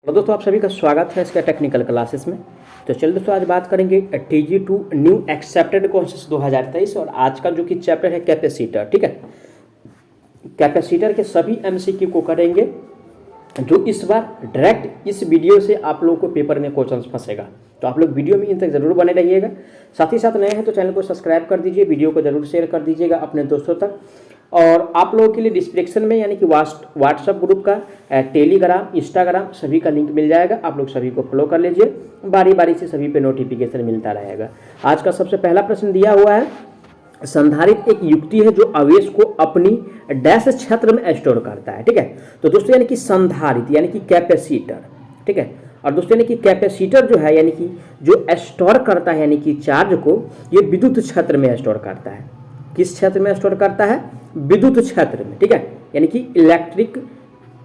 तो दोस्तों आप सभी का स्वागत है इसका टेक्निकल क्लासेस में। तो चलिए दोस्तों आज बात करेंगे TG2 न्यू एक्सेप्टेड कोर्सेस 2023 और आज का जो कि चैप्टर है कैपेसिटर। ठीक है, कैपेसिटर के सभी MCQ को करेंगे जो इस बार डायरेक्ट इस वीडियो से आप लोगों को पेपर में क्वेश्चन फंसेगा। तो आप लोग वीडियो में इन तक जरूर बने रहिएगा। साथ ही साथ नए हैं तो चैनल को सब्सक्राइब कर दीजिए, वीडियो को जरूर शेयर कर दीजिएगा अपने दोस्तों तक। और आप लोगों के लिए डिस्क्रिप्शन में यानी कि व्हाट्सअप ग्रुप का, टेलीग्राम, इंस्टाग्राम सभी का लिंक मिल जाएगा। आप लोग सभी को फॉलो कर लीजिए, बारी बारी से सभी पे नोटिफिकेशन मिलता रहेगा। आज का सबसे पहला प्रश्न दिया हुआ है, संधारित्र एक युक्ति है जो आवेश को अपनी डैश क्षेत्र में स्टोर करता है। ठीक है, तो दोस्तों यानी कि संधारित्र यानी कि कैपेसिटर। ठीक है, और दोस्तों यानी कि कैपेसिटर जो है यानी कि जो स्टोर करता है यानी कि चार्ज को, ये विद्युत क्षेत्र में स्टोर करता है। किस क्षेत्र में स्टोर करता है? विद्युत क्षेत्र में। ठीक है, यानी कि इलेक्ट्रिक,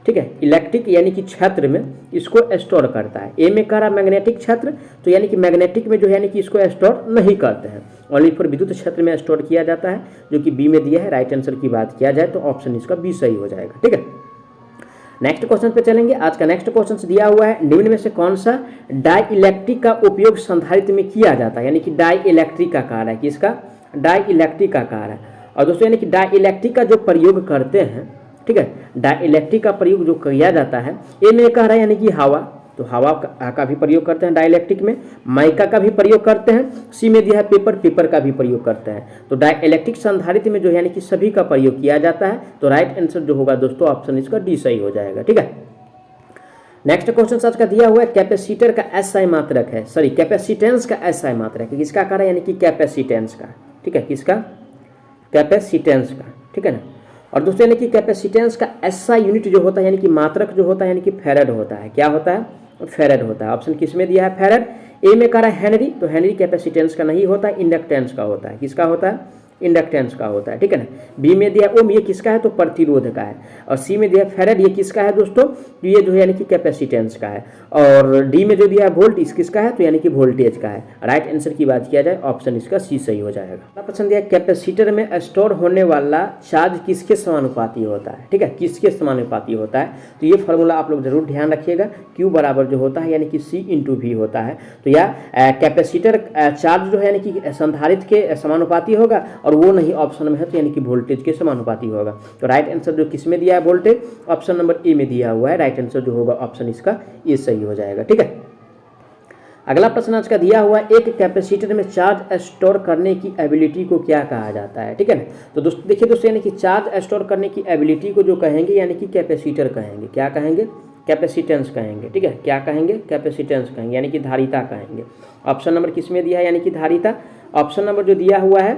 ठीक है, इलेक्ट्रिक यानी कि क्षेत्र में इसको स्टोर करता है। ए में कह रहा मैग्नेटिक क्षेत्र, तो यानी कि मैग्नेटिक में जो है यानी कि इसको स्टोर नहीं करते हैं, ओनली फॉर विद्युत क्षेत्र में स्टोर किया जाता है, जो कि बी में दिया है। राइट आंसर की बात किया जाए तो ऑप्शन इसका बी सही हो जाएगा। ठीक है, नेक्स्ट क्वेश्चन पे चलेंगे। आज का नेक्स्ट क्वेश्चन दिया हुआ है, निम्न में से कौन सा डाई इलेक्ट्रिक का उपयोग संधारित्र में किया जाता है? यानी कि डाई इलेक्ट्रिक का कार्य है, किसका? डाई इलेक्ट्रिक का कार्य है। और दोस्तों यानी कि डाई इलेक्ट्रिक का जो प्रयोग करते हैं, ठीक है, डाई इलेक्ट्रिक का प्रयोग जो किया जाता है, ए में कह रहा है यानी कि हवा, तो हवा का भी प्रयोग करते हैं डाई इलेक्ट्रिक में। माइका का भी प्रयोग करते हैं। सी में दिया है पेपर, पेपर का भी प्रयोग करते हैं। तो डाई इलेक्ट्रिक संधारित्र में जो यानी कि सभी का प्रयोग किया जाता है। तो राइट आंसर जो होगा दोस्तों ऑप्शन इसका डी सही हो जाएगा। ठीक है, नेक्स्ट क्वेश्चन आज का दिया हुआ है, कैपेसिटर का SI मात्रक है, सॉरी कैपेसिटेंस का SI मात्रक है, किसका कार्य यानी कि कैपेसिटेंस का। ठीक है, किसका? कैपेसिटेंस का। ठीक है ना। और दोस्तों यानी कि कैपेसिटेंस का SI यूनिट जो होता है यानी कि मात्रक जो होता है यानी कि फेरेड होता है। क्या होता है? फेरेड होता है। ऑप्शन किस में दिया है? फेरेड। ए में कह रहा है हेनरी, तो हेनरी कैपेसिटेंस का नहीं होता है, इंडक्टेंस का होता है। किसका होता है? इंडक्टेंस का होता है। ठीक है ना। बी में दिया ओम, ये किसका है? तो प्रतिरोध का है। और सी में दिया फेरेड, ये किसका है दोस्तों? तो ये जो है यानी कि कैपेसिटेंस का है। और डी में जो दिया है वोल्ट, इस किसका है? तो यानी कि वोल्टेज का है। राइट आंसर की बात किया जाए ऑप्शन इसका सी सही हो जाएगा। अगला प्रश्न दिया, कैपेसिटर में स्टोर होने वाला चार्ज किसके समानुपाती होता है? ठीक है, किसके समानुपाती होता है? तो ये फॉर्मूला आप लोग जरूर ध्यान रखिएगा, क्यू बराबर जो होता है यानी कि सी इंटू वी होता है। तो या कैपेसिटर चार्ज जो है यानी कि संधारित्र के समानुपाती होगा, और वो नहीं ऑप्शन में है तो यानी कि वोल्टेज के समानुपाती होगा। तो राइट आंसर जो किस में दिया है? वोल्टेज, ऑप्शन नंबर ए में दिया हुआ है। राइट आंसर जो होगा ऑप्शन इसका ए सही हो जाएगा। ठीक है, अगला प्रश्न आज का दिया हुआ है, एक कैपेसिटर में चार्ज स्टोर करने की एबिलिटी को क्या कहा जाता है? ठीक है ना। तो दोस्तों देखिए दोस्तों, यानी कि चार्ज स्टोर करने की एबिलिटी को जो कहेंगे यानी कि कैपेसिटर कहेंगे। क्या कहेंगे? कैपेसिटेंस कहेंगे। ठीक है, क्या कहेंगे? कैपेसिटेंस कहेंगे, यानी कि धारिता कहेंगे। ऑप्शन नंबर किस में दिया है? यानी कि धारिता। ऑप्शन नंबर जो दिया हुआ है,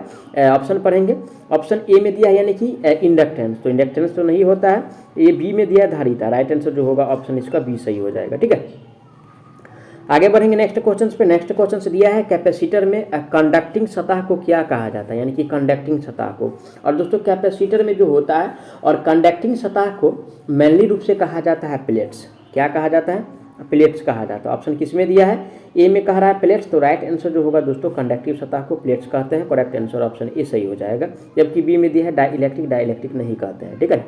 ऑप्शन पढ़ेंगे। ऑप्शन ए में दिया है यानी कि इंडक्टेंस, तो इंडक्टेंस तो नहीं होता है। ये बी में दिया है धारिता। राइट आंसर जो होगा ऑप्शन इसका बी सही हो जाएगा। ठीक है, आगे बढ़ेंगे नेक्स्ट क्वेश्चन पे। नेक्स्ट क्वेश्चन से दिया है, कैपेसिटर में कंडक्टिंग सतह को क्या कहा जाता है? यानी कि कंडक्टिंग सतह को। और दोस्तों कैपेसिटर में जो होता है और कंडक्टिंग सतह को मेनली रूप से कहा जाता है प्लेट्स। क्या कहा जाता है? प्लेट्स कहा जाता है। ऑप्शन किस में दिया है? ए में कह रहा है प्लेट्स, तो राइट आंसर जो होगा दोस्तों कंडक्टिव सतह को प्लेट्स कहते हैं। करेक्ट आंसर ऑप्शन ए सही हो जाएगा। जबकि बी में दिया है डाई इलेक्ट्रिक, डाई इलेक्ट्रिक नहीं कहते हैं। ठीक है,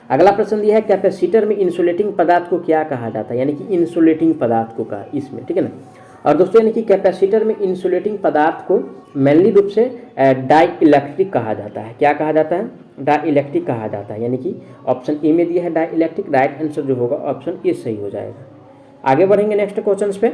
अगला प्रश्न दिया है, कैपेसिटर में इंसुलेटिंग पदार्थ को क्या कहा जाता है? यानी कि इंसुलेटिंग पदार्थ को कहा इसमें। ठीक है ना। और दोस्तों यानी कि कैपेसिटर में इंसुलेटिंग पदार्थ को मेनली रूप से डाई इलेक्ट्रिक कहा जाता है। क्या कहा जाता है? डाई इलेक्ट्रिक कहा जाता है। यानी कि ऑप्शन ए में दिया है डाई इलेक्ट्रिक। राइट आंसर जो होगा ऑप्शन ए सही हो जाएगा। आगे बढ़ेंगे नेक्स्ट क्वेश्चन पे।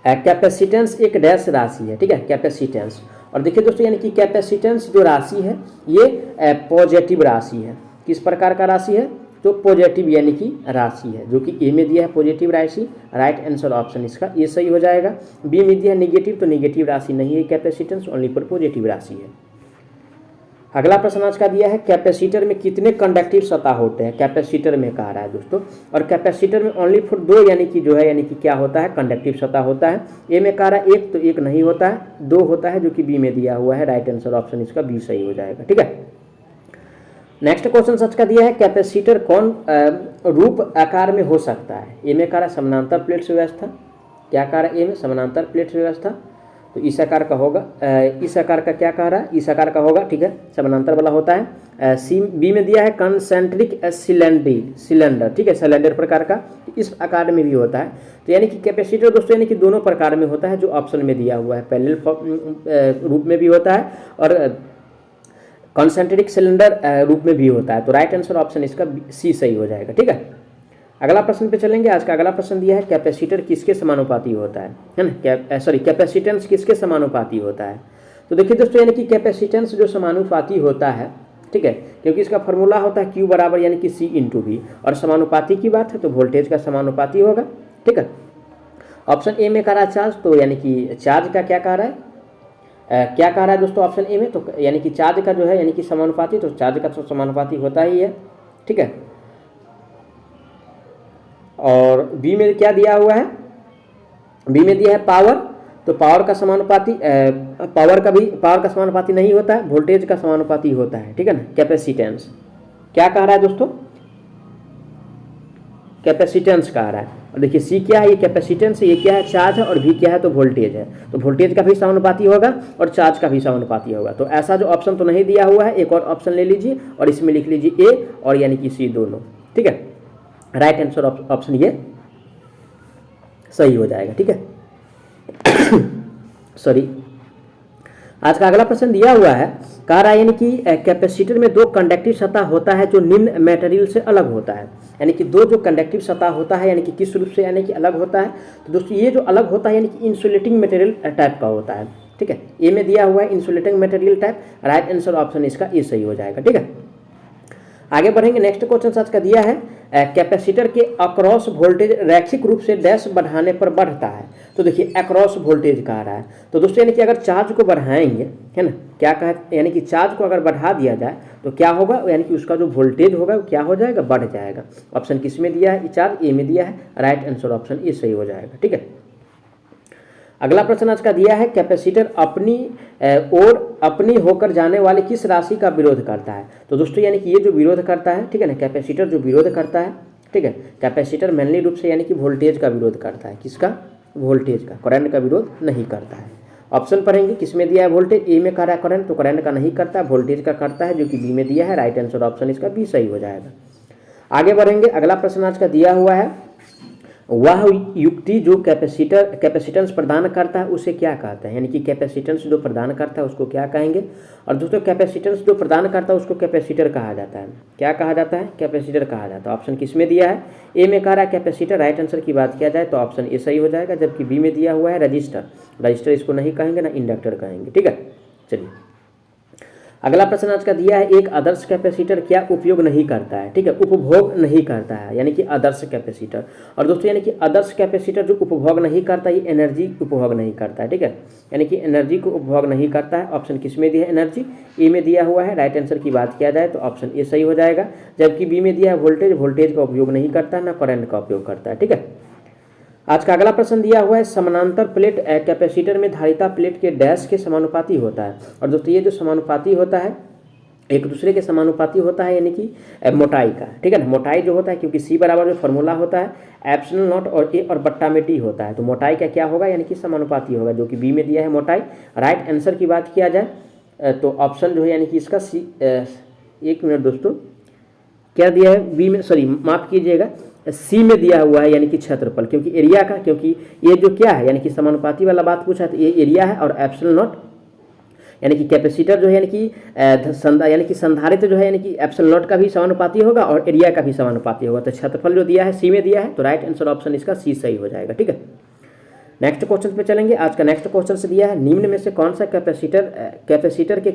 कैपेसिटेंस एक डैश राशि है। ठीक है, कैपेसिटेंस। और देखिए दोस्तों यानी कि कैपेसिटेंस जो राशि है ये पॉजिटिव राशि है। किस प्रकार का राशि है? तो पॉजिटिव यानी कि राशि है, जो कि ए में दिया है पॉजिटिव राशि। राइट आंसर ऑप्शन इसका ए सही हो जाएगा। बी में दिया है नेगेटिव, तो नेगेटिव राशि नहीं है कैपेसिटेंस, ओनली फॉर पॉजिटिव राशि है। अगला प्रश्न आज का दिया है, कैपेसिटर में कितने कंडक्टिव सतह होते हैं? कैपेसिटर में कहा रहा है दोस्तों। और कैपेसिटर में ओनली फॉर दो यानी कि जो है यानी कि क्या होता है? कंडक्टिव सतह होता है। ए में कहा रहा है एक, तो एक नहीं होता है, दो होता है, जो कि बी में दिया हुआ है। राइट आंसर ऑप्शन इसका बी सही हो जाएगा। ठीक है, नेक्स्ट क्वेश्चन सच का दिया है, कैपेसिटर कौन रूप आकार में हो सकता है? ए में कह रहा है समानांतर प्लेट्स व्यवस्था। क्या कह रहा है? ए में समानांतर प्लेट्स व्यवस्था। तो तो इस आकार का होगा, इस आकार का क्या कह रहा है, इस आकार का होगा, ठीक है, समानांतर वाला होता है। सी बी में दिया है कंसेंट्रिक सिलेंडर, ठीक है, सिलेंडर प्रकार का, इस आकार में भी होता है। तो यानी कि कैपेसिटर दोस्तों यानी कि दोनों प्रकार में होता है जो ऑप्शन में दिया हुआ है, पैरेलल रूप में भी होता है और कंसेंट्रिक सिलेंडर रूप में भी होता है। तो राइट आंसर ऑप्शन इसका सी सही हो जाएगा, ठीक है। अगला प्रश्न पे चलेंगे। आज का अगला प्रश्न दिया है कैपेसिटर किसके समानुपाती होता है ना, कैपेसिटेंस किसके समानुपाती होता है। तो देखिए दोस्तों यानी कि कैपेसिटेंस जो समानुपाती होता है, ठीक है, क्योंकि इसका फॉर्मूला होता है Q बराबर यानी कि C × V, और समानुपाती की बात है तो वोल्टेज का समानुपाती होगा, ठीक है। ऑप्शन ए में कह रहा है चार्ज, तो यानी कि चार्ज का क्या कह रहा है, क्या कह रहा है दोस्तों ऑप्शन ए में, तो यानी कि चार्ज का जो है यानी कि समानुपाती, तो चार्ज का तो समानुपाती होता ही है, ठीक है। और बी में क्या दिया हुआ है, बी में दिया है पावर, तो पावर का समानुपाती पावर का समानुपाती नहीं होता है, वोल्टेज का समानुपाती होता है, ठीक है ना। कैपेसिटेंस क्या कह रहा है दोस्तों, कैपेसिटेंस कह रहा है। और देखिए सी क्या है, ये कैपेसिटेंस, ये क्या है चार्ज है, और भी क्या है तो वोल्टेज है, तो वोल्टेज का भी समानुपाती होगा और चार्ज का भी समानुपाती होगा। तो ऐसा जो ऑप्शन तो नहीं दिया हुआ है, एक और ऑप्शन ले लीजिए और इसमें लिख लीजिए ए और यानी कि सी दोनों, ठीक है। राइट आंसर ऑप्शन ये सही हो जाएगा, ठीक है। सॉरी। आज का अगला प्रश्न दिया हुआ है, कह रहा है यानी कि कैपेसिटर में दो कंडक्टिव सतह होता है जो निम्न मटेरियल से अलग होता है, यानी कि दो जो कंडक्टिव सतह होता है यानी कि किस रूप से यानी कि अलग होता है। तो दोस्तों ये जो अलग होता है यानी कि इंसुलेटिंग मटेरियल टाइप का होता है, ठीक है। ए में दिया हुआ है insulating material type, right answer option इसका ए सही हो जाएगा, ठीक है। आगे बढ़ेंगे। नेक्स्ट क्वेश्चन आज का दिया है कैपेसिटर के अक्रॉस वोल्टेज रैखिक रूप से डैश बढ़ाने पर बढ़ता है। तो देखिए अक्रॉस वोल्टेज कह रहा है, तो दोस्तों यानी कि अगर चार्ज को बढ़ाएंगे, है ना, क्या कहा, यानी कि चार्ज को अगर बढ़ा दिया जाए तो क्या होगा, यानी कि उसका जो वोल्टेज होगा वो क्या हो जाएगा, बढ़ जाएगा। ऑप्शन किस में दिया है, चार्ज ए में दिया है, राइट आंसर ऑप्शन ए सही हो जाएगा, ठीक है। अगला प्रश्न आज का दिया है कैपेसिटर अपनी ओर अपनी होकर जाने वाले किस राशि का विरोध करता है। तो दोस्तों यानी कि ये जो विरोध करता है, ठीक है ना, कैपेसिटर जो विरोध करता है, ठीक है, कैपेसिटर मेनली रूप से यानी कि वोल्टेज का विरोध करता है, किसका, वोल्टेज का, करंट का विरोध नहीं करता है। ऑप्शन पढ़ेंगे, किस में दिया है वोल्टेज, ए में कह रहा है करंट, तो करंट का नहीं करता, वोल्टेज का करता है जो कि बी में दिया है, राइट आंसर ऑप्शन इसका बी सही हो जाएगा। आगे बढ़ेंगे। अगला प्रश्न आज का दिया हुआ है, वह युक्ति जो कैपेसिटेंस प्रदान करता है उसे क्या कहते हैं, यानी कि कैपेसिटेंस जो प्रदान करता है उसको क्या कहेंगे। और दोस्तों कैपेसिटेंस जो प्रदान करता है उसको कैपेसिटर कहा जाता है, क्या कहा जाता है, कैपेसिटर कहा जाता है। ऑप्शन किस में दिया है, ए में कह रहा है कैपेसिटर, राइट आंसर की बात किया जाए तो ऑप्शन ए सही हो जाएगा, जबकि बी में दिया हुआ है रजिस्टर, रजिस्टर इसको नहीं कहेंगे ना इंडक्टर कहेंगे, ठीक है। चलिए अगला प्रश्न आज का दिया है, एक आदर्श कैपेसिटर क्या उपयोग नहीं करता है, ठीक है, उपभोग नहीं करता है, यानी कि आदर्श कैपेसिटर। और दोस्तों यानी कि आदर्श कैपेसिटर जो उपभोग नहीं करता, ये एनर्जी उपभोग नहीं करता है, ठीक है, यानी कि एनर्जी को उपभोग नहीं करता है। ऑप्शन किस में दिया है, एनर्जी, ए में दिया हुआ है, राइट आंसर की बात किया जाए तो ऑप्शन ए सही हो जाएगा, जबकि बी में दिया है वोल्टेज, वोल्टेज का उपयोग नहीं करता है, ना करंट का उपयोग करता है, ठीक है। आज का अगला प्रश्न दिया हुआ है, समानांतर प्लेट कैपेसिटर में धारिता प्लेट के डैश के समानुपाती होता है। और दोस्तों ये जो समानुपाती होता है एक दूसरे के समानुपाती होता है, यानी कि मोटाई का, ठीक है ना, मोटाई जो होता है, क्योंकि सी बराबर जो फॉर्मूला होता है एप्सिलॉन नॉट और ए और बट्टा में टी होता है, तो मोटाई का क्या होगा, यानी कि समानुपाती होगा, जो कि बी में दिया है मोटाई। राइट आंसर की बात किया जाए तो ऑप्शन जो है यानी कि इसका सी, एक मिनट दोस्तों, क्या दिया है बी में, सॉरी माफ कीजिएगा, सी में दिया हुआ है यानी कि क्षेत्रफल, क्योंकि एरिया का, क्योंकि ये जो क्या है यानी कि समानुपाती वाला बात पूछा है तो ये एरिया है, और एप्सिलॉन नॉट यानी कि कैपेसिटर जो है यानी कि संधारित्र जो है यानी कि एप्सिलॉन नॉट का भी समानुपाती होगा और एरिया का भी समानुपाती होगा। तो क्षेत्रफल जो दिया है सी में दिया है, तो राइट आंसर ऑप्शन इसका सी सही हो जाएगा, ठीक है। नेक्स्ट क्वेश्चन पे चलेंगे। आज का नेक्स्ट क्वेश्चन से दिया है, निम्न में से कौन सा कैपेसिटर के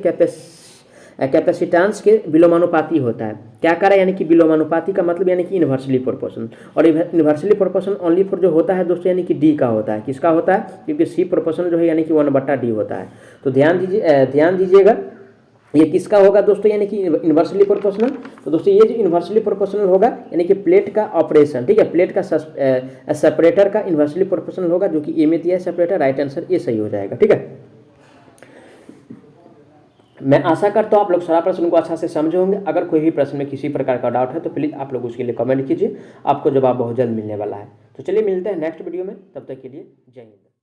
कैपेसिटेंस के विलोमानुपाती होता है। क्या करें, यानी कि विलोमानुपाती का मतलब यानी कि इन्वर्सली प्रोपोर्शनल, और इन्वर्सली प्रोपोर्शनल ओनली फॉर जो होता है दोस्तों यानी कि डी का होता है, किसका होता है, क्योंकि सी प्रोपोर्शनल जो है यानी कि 1/d होता है। तो ध्यान दीजिएगा ये किसका होगा दोस्तों, यानी कि इन्वर्सली प्रोपोर्शनल। तो दोस्तों ये जो इन्वर्सली प्रोपोर्शनल होगा यानी कि प्लेट का ऑपरेशन, ठीक है, प्लेट का सेपरेटर का इन्वर्सली प्रोपोर्शनल होगा, जो कि ए में दिया है सेपरेटर, राइट आंसर ए सही हो जाएगा, ठीक है। मैं आशा करता हूँ आप लोग सारा प्रश्न को अच्छा से समझे होंगे। अगर कोई भी प्रश्न में किसी प्रकार का डाउट है तो प्लीज़ आप लोग उसके लिए कमेंट कीजिए, आपको जवाब बहुत जल्द मिलने वाला है। तो चलिए मिलते हैं नेक्स्ट वीडियो में, तब तक के लिए जय हिंद।